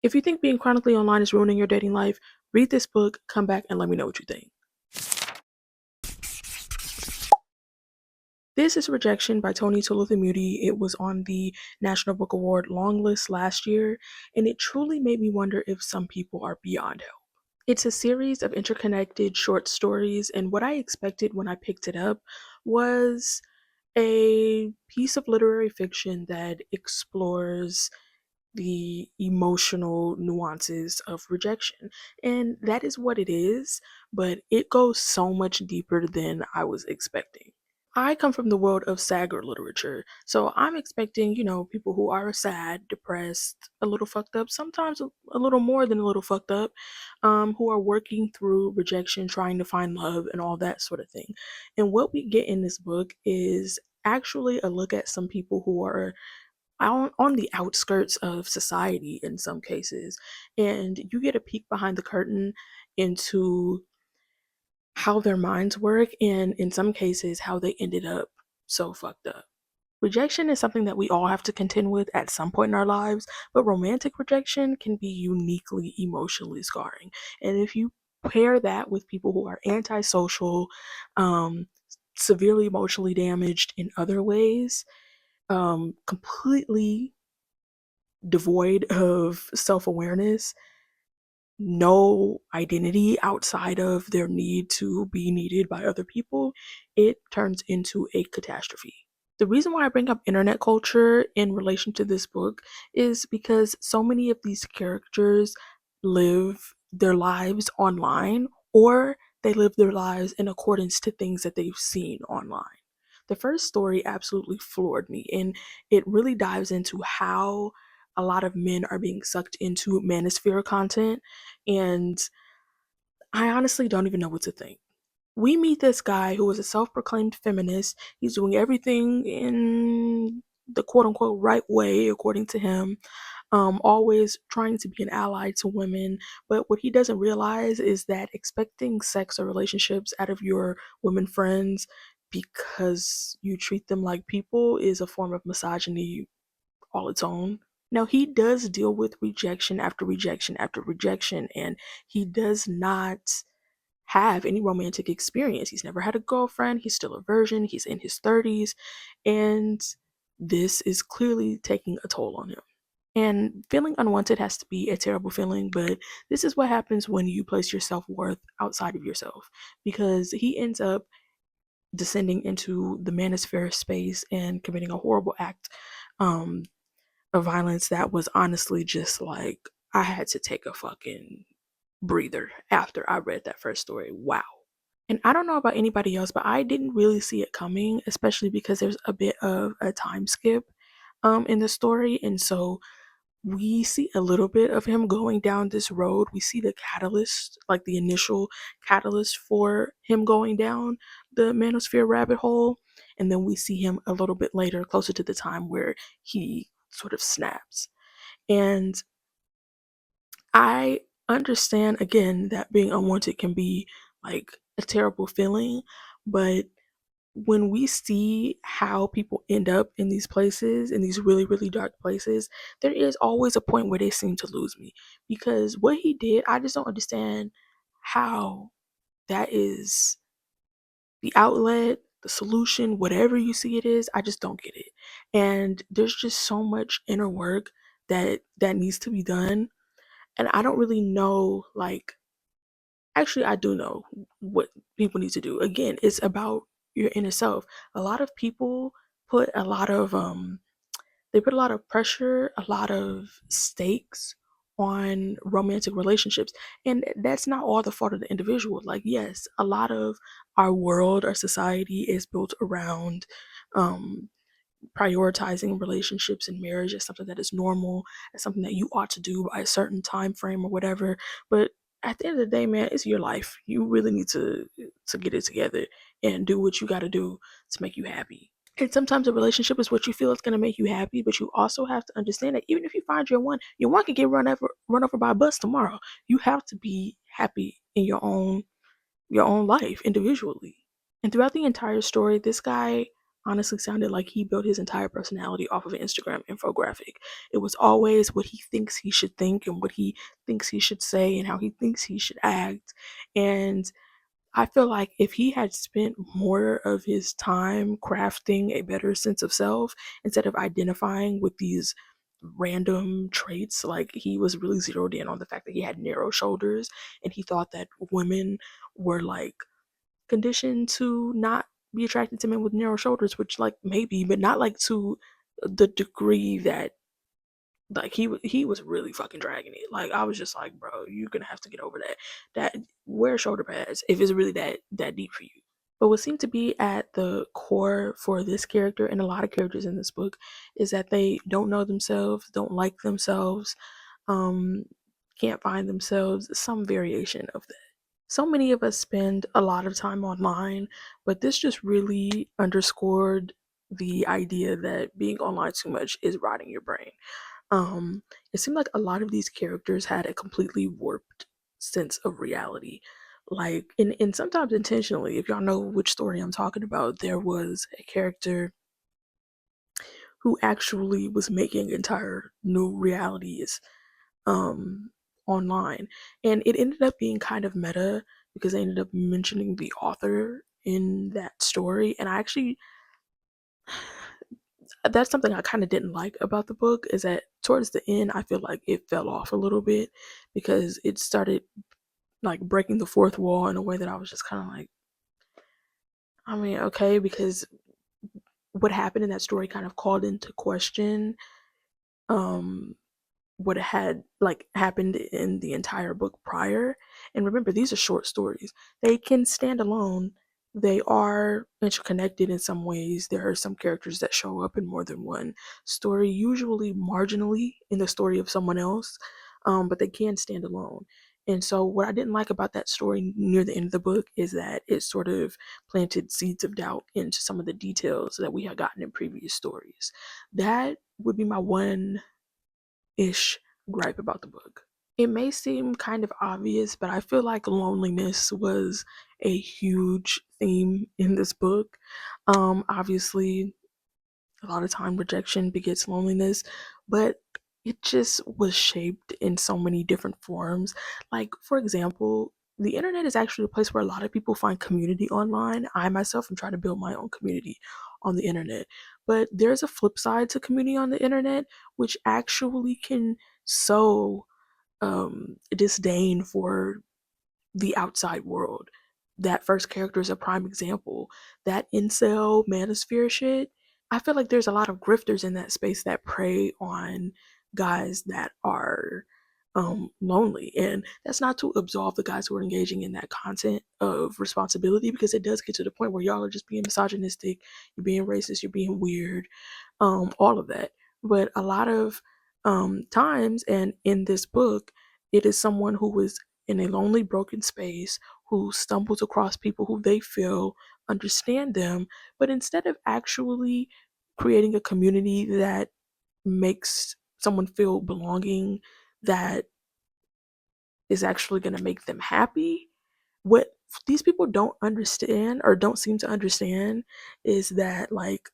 If you think being chronically online is ruining your dating life, read this book, come back, and let me know what you think. This is Rejection by Tony Tuluthumuti. It was on the National Book Award long list last year, and it truly made me wonder if some people are beyond help. It's a series of interconnected short stories, and what I expected when I picked it up was a piece of literary fiction that explores the emotional nuances of rejection. And that is what it is, but it goes so much deeper than I was expecting. I come from the world of sagger literature, so I'm expecting, people who are sad, depressed, a little fucked up, sometimes a little more than a little fucked up, who are working through rejection, trying to find love, and all that sort of thing. And what we get in this book is actually a look at some people who are on the outskirts of society in some cases, and you get a peek behind the curtain into how their minds work, and in some cases, how they ended up so fucked up. Rejection is something that we all have to contend with at some point in our lives, but romantic rejection can be uniquely emotionally scarring. And if you pair that with people who are antisocial, um, severely emotionally damaged in other ways, completely devoid of self awareness, no identity outside of their need to be needed by other people, it turns into a catastrophe. The reason why I bring up internet culture in relation to this book is because so many of these characters live their lives online, or they live their lives in accordance to things that they've seen online. The first story absolutely floored me, and it really dives into how a lot of men are being sucked into manosphere content, and I honestly don't even know what to think. We meet this guy who is a self-proclaimed feminist. He's doing everything in the quote-unquote right way, according to him, always trying to be an ally to women. But what he doesn't realize is that expecting sex or relationships out of your women friends because you treat them like people is a form of misogyny all its own. Now, he does deal with rejection after rejection after rejection, and he does not have any romantic experience. He's never had a girlfriend, he's still a virgin, he's in his 30s, and this is clearly taking a toll on him. And feeling unwanted has to be a terrible feeling, but this is what happens when you place your self worth outside of yourself, because he ends up descending into the manosphere space and committing a horrible act um, of violence that was honestly just like, I had to take a fucking breather after I read that first story. Wow. And I don't know about anybody else, but I didn't really see it coming, especially because there's a bit of a time skip in the story. And so we see a little bit of him going down this road. We see the catalyst, like the initial catalyst for him going down the manosphere rabbit hole. And then we see him a little bit later, closer to the time where he sort of snaps. And I understand again that being unwanted can be like a terrible feeling, but when we see how people end up in these places, in these really, really dark places, there is always a point where they seem to lose me. Because what he did, I just don't understand how that is the outlet, the solution, whatever you see it is. I just don't get it. And there's just so much inner work that needs to be done. And I don't really know, like, actually, I do know what people need to do. Again, it's about your inner self. A lot of people put a lot of they put a lot of pressure, a lot of stakes on romantic relationships, and that's not all the fault of the individual. Like, yes, a lot of our world, our society is built around um prioritizing relationships and marriage as something that is normal, as something that you ought to do by a certain time frame or whatever. But at the end of the day, man, it's your life. You really need to get it together and do what you got to do to make you happy. And sometimes a relationship is what you feel is going to make you happy, but you also have to understand that even if you find your one can get run over by a bus tomorrow. You have to be happy in your own life individually. And throughout the entire story, this guy honestly sounded like he built his entire personality off of an Instagram infographic. It was always what he thinks he should think and what he thinks he should say and how he thinks he should act. And I feel like if he had spent more of his time crafting a better sense of self instead of identifying with these random traits, like he was really zeroed in on the fact that he had narrow shoulders and he thought that women were like conditioned to not be attracted to men with narrow shoulders, which like maybe, but not like to the degree that like he was really fucking dragging it. Like I was just like, bro, you're gonna have to get over that. That wear shoulder pads if it's really that deep for you. But what seemed to be at the core for this character and a lot of characters in this book is that they don't know themselves, don't like themselves, um, can't find themselves, some variation of that. So many of us spend a lot of time online, but this just really underscored the idea that being online too much is rotting your brain. Um, it seemed like a lot of these characters had a completely warped sense of reality. Like, and sometimes intentionally, if y'all know which story I'm talking about, there was a character who actually was making entire new realities um online. And it ended up being kind of meta because they ended up mentioning the author in that story. And I actually that's something I kind of didn't like about the book is that towards the end I feel like it fell off a little bit because it started like breaking the fourth wall in a way that I was just kind of like, I mean, okay, because what happened in that story kind of called into question um what had like happened in the entire book prior. And remember, these are short stories. They can stand alone. They are interconnected in some ways. There are some characters that show up in more than one story, usually marginally in the story of someone else, but they can stand alone. And so, what I didn't like about that story near the end of the book is that it sort of planted seeds of doubt into some of the details that we had gotten in previous stories. That would be my one ish gripe about the book. It may seem kind of obvious, but I feel like loneliness was a huge theme in this book. Obviously, a lot of time rejection begets loneliness, but it just was shaped in so many different forms. Like, for example, the internet is actually a place where a lot of people find community online. I myself am trying to build my own community on the internet. But there's a flip side to community on the internet, which actually can sow disdain for the outside world. That first character is a prime example. That incel manosphere shit, I feel like there's a lot of grifters in that space that prey on guys that are lonely. And that's not to absolve the guys who are engaging in that content of responsibility because it does get to the point where y'all are just being misogynistic, you're being racist, you're being weird, all of that. But a lot of times, and in this book, it is someone who is in a lonely, broken space who stumbles across people who they feel understand them, but instead of actually creating a community that makes someone feel belonging, that is actually going to make them happy, what these people don't understand or don't seem to understand is that like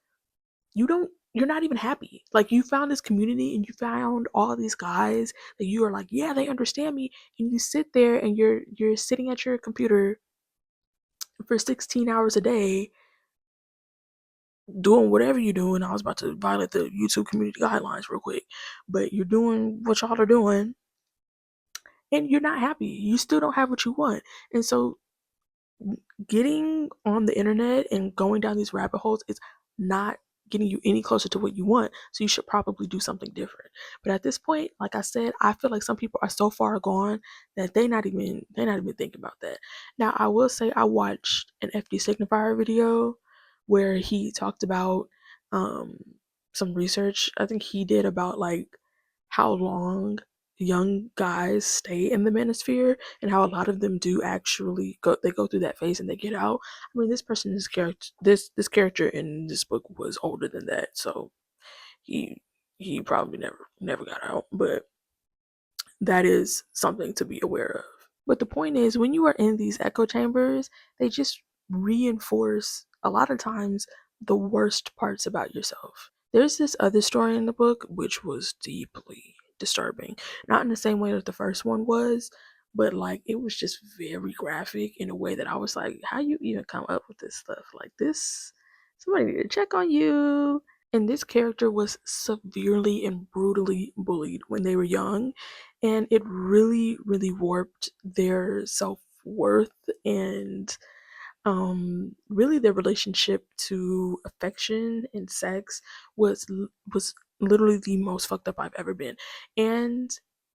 you're not even happy. Like you found this community and you found all these guys that you are like, yeah, they understand me, and you sit there and you're sitting at your computer for 16 hours a day doing whatever you're doing. I was about to violate the YouTube community guidelines real quick, but you're doing what y'all are doing and you're not happy. You still don't have what you want. And so getting on the internet and going down these rabbit holes is not getting you any closer to what you want. So you should probably do something different. But at this point, like I said, I feel like some people are so far gone that they're not even thinking about that. Now I will say I watched an FD Signifier video where he talked about um some research I think he did about like how long young guys stay in the manosphere and how a lot of them do actually go through that phase and they get out. I mean, this character in this book was older than that, so he he probably never got out, but that is something to be aware of. But the point is, when you are in these echo chambers, they just reinforce a lot of times the worst parts about yourself. There's this other story in the book which was deeply disturbing. Not in the same way that the first one was, but like it was just very graphic in a way that I was like, how you even come up with this stuff? Like this, somebody need to check on you. And this character was severely and brutally bullied when they were young, and it really, really warped their self worth and really their relationship to affection and sex was literally the most fucked up I've ever been. And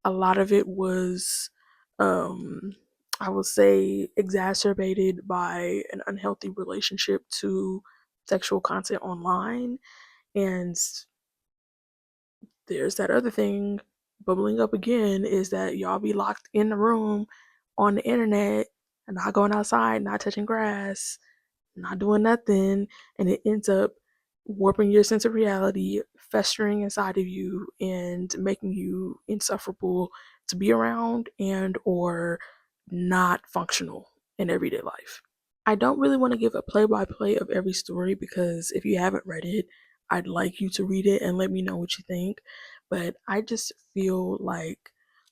a lot of it was um I will say exacerbated by an unhealthy relationship to sexual content online. And there's that other thing bubbling up again, is that y'all be locked in the room on the internet and not going outside, not touching grass, not doing nothing, and it ends up warping your sense of reality, festering inside of you, and making you insufferable to be around and or not functional in everyday life. I don't really want to give a play-by-play of every story because if you haven't read it, I'd like you to read it and let me know what you think. But I just feel like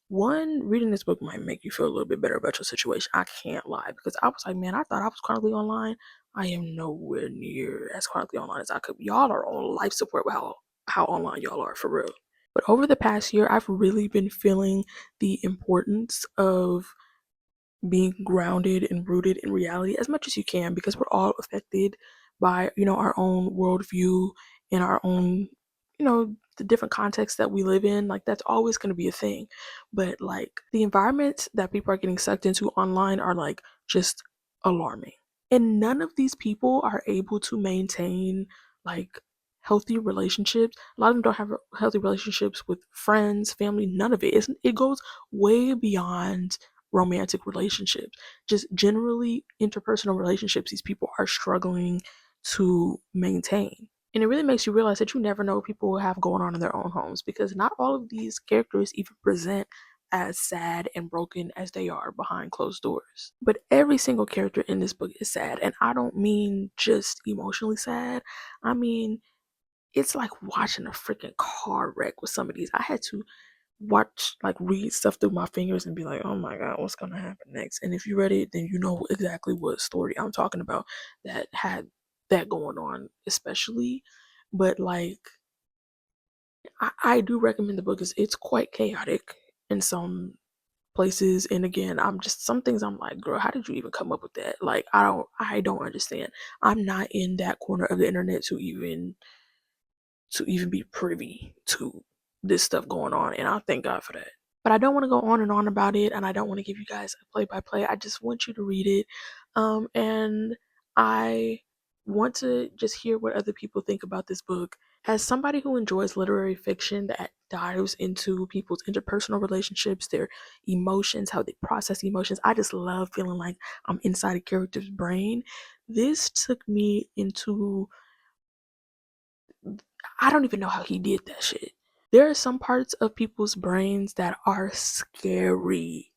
one, reading this book might make you feel a little bit better about your situation. I can't lie, because I was like, man, I thought I was chronically online. I am nowhere near as chronically online as I could. Y'all are on life support with how online y'all are for real. But over the past year, I've really been feeling the importance of being grounded and rooted in reality as much as you can, because we're all affected by our own worldview and our own the different contexts that we live in. Like that's always going to be a thing, but like the environments that people are getting sucked into online are like just alarming, and none of these people are able to maintain like healthy relationships. A lot of them don't have healthy relationships with friends, family, none of it. It goes way beyond romantic relationships. Just generally interpersonal relationships these people are struggling to maintain. And it really makes you realize that you never know what people have going on in their own homes, because not all of these characters even present as sad and broken as they are behind closed doors. But every single character in this book is sad, and I don't mean just emotionally sad. I mean, it's like watching a freaking car wreck with some of these. I had to watch, like, read stuff through my fingers and be like, oh my god, what's gonna happen next? And if you read it, then you know exactly what story I'm talking about that had that going on, especially. But like, I do recommend the book. It's quite chaotic in some places, and again, I'm just, some things I'm like, girl, how did you even come up with that? Like, I don't understand. I'm not in that corner of the internet to even be privy to this stuff going on, and I thank God for that. But I don't want to go on and on about it, and I don't want to give you guys a play by play. I just want you to read it, and I want to just hear what other people think about this book. As somebody who enjoys literary fiction that dives into people's interpersonal relationships, their emotions, how they process emotions, I just love feeling like I'm inside a character's brain. This took me into, I don't even know how he did that shit. There are some parts of people's brains that are scary,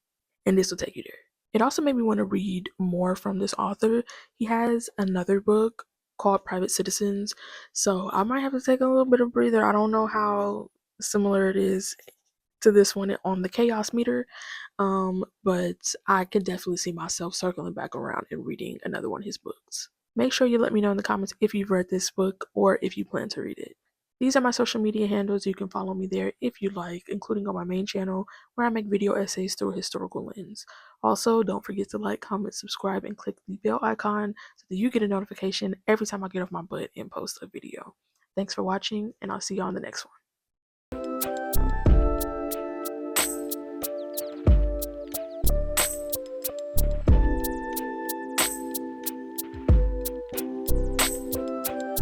and this will take you there. It also made me want to read more from this author. He has another book called Private Citizens, so I might have to take a little bit of breather. I don't know how similar it is to this one on the chaos meter, but I could definitely see myself circling back around and reading another one of his books. Make sure you let me know in the comments if you've read this book or if you plan to read it. These are my social media handles. You can follow me there if you like, including on my main channel where I make video essays through a historical lens. Also, don't forget to like, comment, subscribe, and click the bell icon so that you get a notification every time I get off my butt and post a video. Thanks for watching, and I'll see you on the next one.